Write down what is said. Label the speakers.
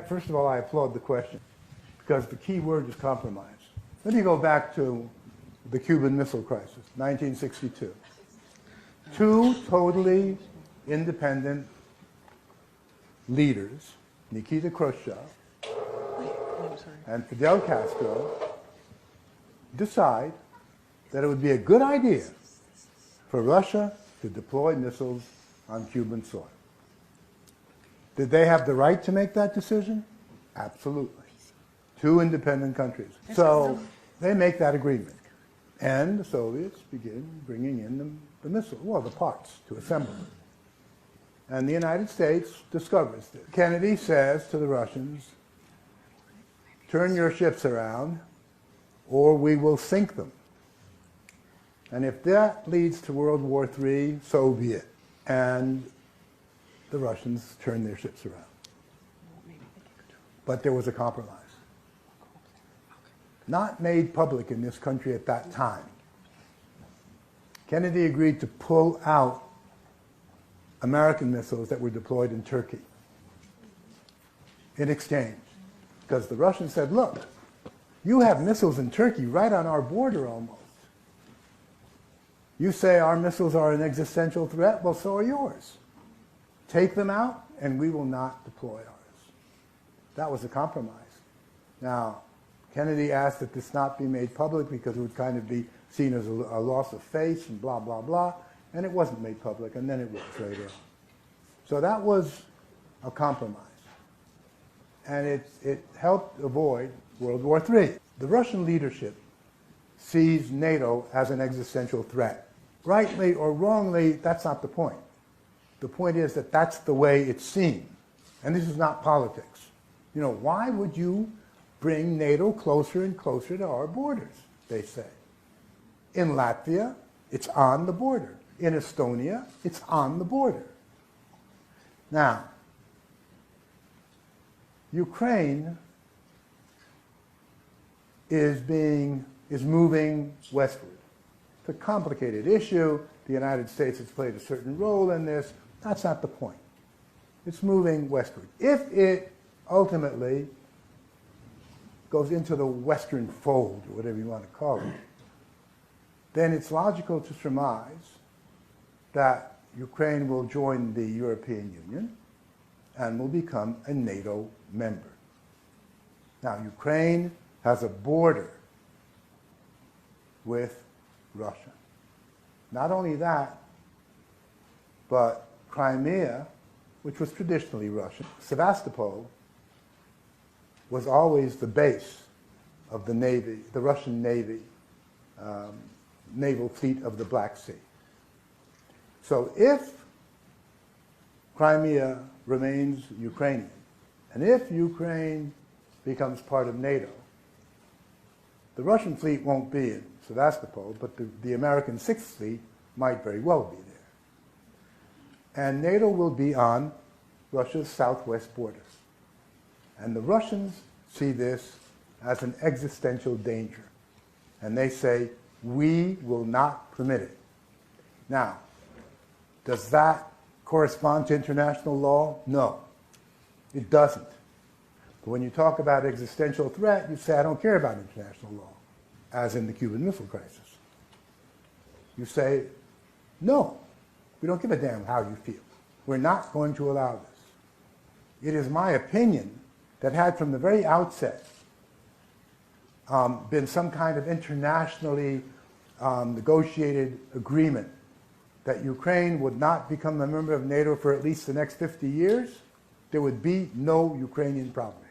Speaker 1: First of all, I applaud the question because the key word is compromise. Let me go back to the Cuban Missile Crisis, 1962. Two totally independent leaders, Nikita Khrushchev and Fidel Castro, decide that it would be a good idea for Russia to deploy missiles on Cuban soil. Did they have the right to make that decision? Absolutely. Two independent countries. So they make that agreement. And the Soviets begin bringing in the missiles, well, the parts to assemble them. And the United States discovers this. Kennedy says to the Russians, turn your ships around or we will sink them. And if that leads to World War III, so be it. And the Russians turned their ships around. But there was a compromise. Not made public in this country at that time. Kennedy agreed to pull out American missiles that were deployed in Turkey in exchange. Because the Russians said, look, you have missiles in Turkey right on our border almost. You say our missiles are an existential threat, well, so are yours. Take them out and we will not deploy ours. That was a compromise. Now, Kennedy asked that this not be made public because it would kind of be seen as a loss of face and blah, blah, blah. And it wasn't made public, and then it was later on. So that was a compromise. And it helped avoid World War III. The Russian leadership sees NATO as an existential threat. Rightly or wrongly, that's not the point. The point is that that's the way it's seen. And this is not politics. You know, why would you bring NATO closer and closer to our borders, they say. In Latvia, it's on the border. In Estonia, it's on the border. Now, Ukraine is moving westward. It's a complicated issue. The United States has played a certain role in this. That's not the point. It's moving westward. If it ultimately goes into the Western fold, or whatever you want to call it, then it's logical to surmise that Ukraine will join the European Union and will become a NATO member. Now, Ukraine has a border with Russia. Not only that, but Crimea, which was traditionally Russian, Sevastopol was always the base of the Navy, the Russian Navy, naval fleet of the Black Sea. So if Crimea remains Ukrainian, and if Ukraine becomes part of NATO, the Russian fleet won't be in Sevastopol, but the American Sixth Fleet might very well be there. And NATO will be on Russia's southwest borders. And the Russians see this as an existential danger. And they say, we will not permit it. Now, does that correspond to international law? No, it doesn't. But when you talk about existential threat, you say, I don't care about international law, as in the Cuban Missile Crisis. You say, no, we don't give a damn how you feel. We're not going to allow this. It is my opinion that had from the very outset been some kind of internationally negotiated agreement that Ukraine would not become a member of NATO for at least the next 50 years, there would be no Ukrainian problem.